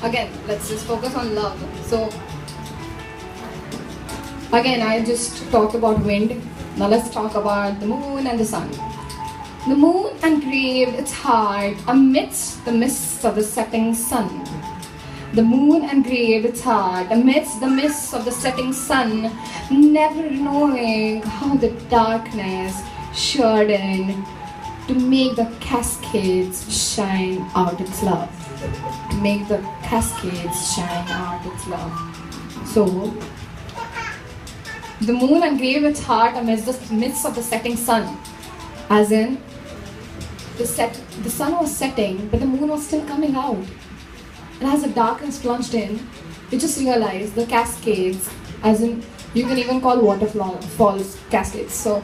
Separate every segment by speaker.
Speaker 1: again, let's just focus on love. So again, I just talked about wind. Now let's talk about the moon and the sun. The moon engraved its heart amidst the mists of the setting sun. The moon engraved its heart amidst the mists of the setting sun, never knowing how the darkness showed in to make the cascades shine out its love. To make the cascades shine out its love. So, the moon engraved its heart amidst the midst of the setting sun. As in, the sun was setting, but the moon was still coming out. And as the darkness plunged in, you just realized the cascades, as in, you can even call waterfalls cascades. So,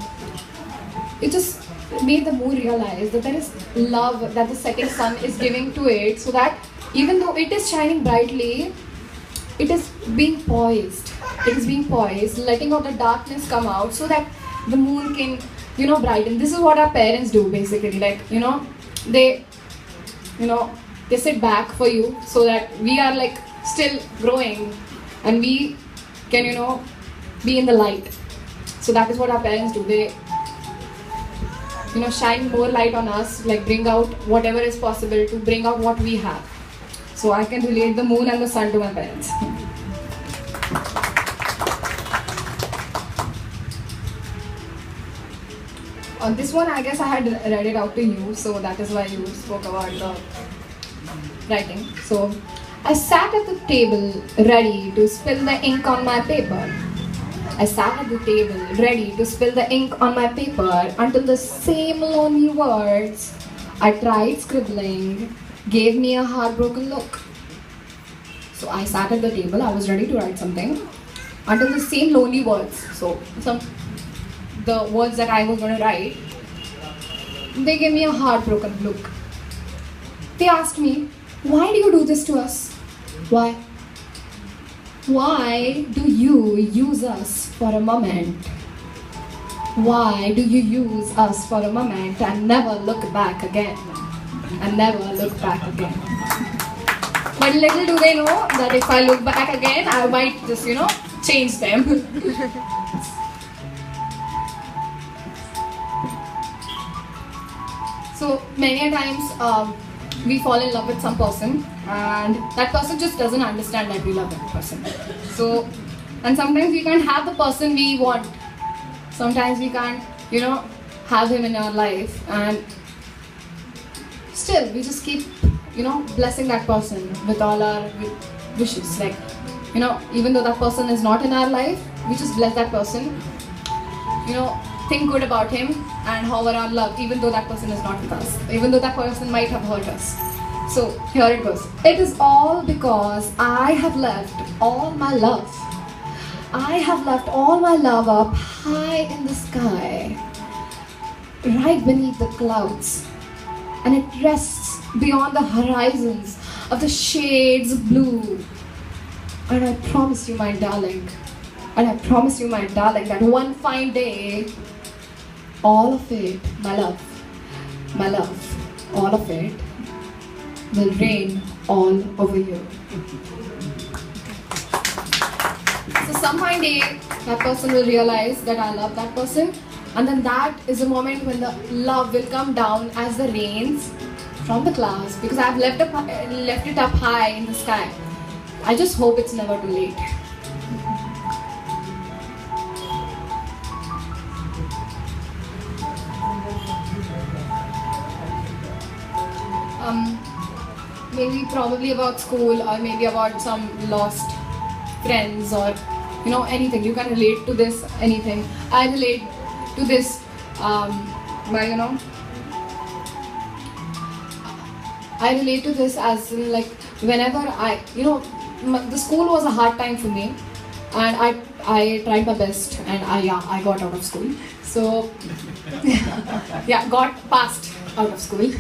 Speaker 1: it just made the moon realize that there is love that the setting sun is giving to it, so that even though it is shining brightly, it is being poised. It is being poised, letting out the darkness come out so that the moon can, brighten. This is what our parents do basically. Like, they sit back for you so that we are like still growing and we can, be in the light. So that is what our parents do. They, shine more light on us, like bring out whatever is possible to bring out what we have. So I can relate the moon and the sun to my parents. On this one, I guess I had read it out to you, so that is why you spoke about the writing. So, I sat at the table ready to spill the ink on my paper. I sat at the table ready to spill the ink on my paper until the same lonely words I tried scribbling gave me a heartbroken look. So I sat at the table, I was ready to write something until the same lonely words, so the words that I was going to write, they gave me a heartbroken look. They asked me, why do you do this to us? Why? Why do you use us for a moment? Why do you use us for a moment and never look back again? And never look back again. But little do they know that if I look back again, I might just, change them. So many a times we fall in love with some person and that person just doesn't understand that we love that person. So, and sometimes we can't have the person we want. Sometimes we can't, have him in our life, and still we just keep, blessing that person with all our wishes. Like, even though that person is not in our life, we just bless that person. Think good about him and hover our love, even though that person is not with us, even though that person might have hurt us. So here it goes. It is all because I have left all my love. I have left all my love up high in the sky, right beneath the clouds, and it rests beyond the horizons of the shades of blue. And I promise you, my darling, that one fine day, all of it, my love, all of it will rain all over you. So some fine day, that person will realize that I love that person, and then that is a moment when the love will come down as the rains from the clouds, because I've left it up high in the sky. I just hope it's never too late. Maybe probably about school, or maybe about some lost friends, or anything. You can relate to this, anything. I relate to this by I relate to this as in, like, whenever the school was a hard time for me, and I tried my best, and I got out of school. So yeah, got passed out of school.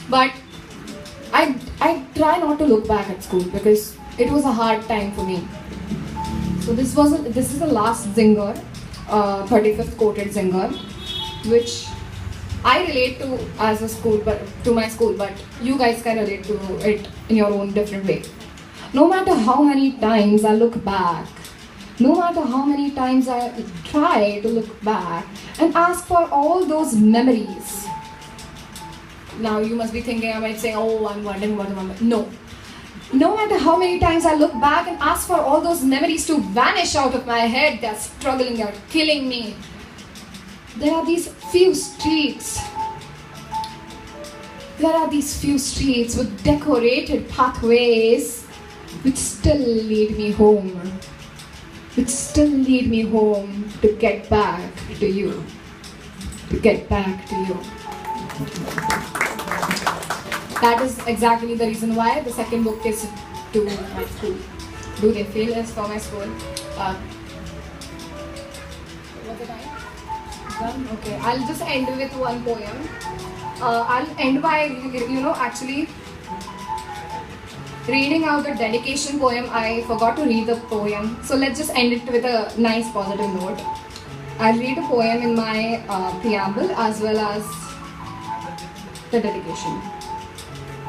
Speaker 1: But I try not to look back at school because it was a hard time for me. So this is the last zinger, 35th quoted zinger, which I relate to as a school, but to my school, but you guys can relate to it in your own different way. No matter how many times I look back, no matter how many times I try to look back and ask for all those memories. Now you must be thinking, I might say, oh, I'm wondering what I'm. No. No matter how many times I look back and ask for all those memories to vanish out of my head, they're struggling, they're killing me. There are these few streets. There are these few streets with decorated pathways which still lead me home. Which still lead me home to get back to you. To get back to you. That is exactly the reason why the second book is to my school. Do they feel it's for my school? What's the time? Done? Okay. I'll just end with one poem. I'll end by, actually reading out the dedication poem. I forgot to read the poem. So let's just end it with a nice positive note. I'll read a poem in my preamble as well as the dedication.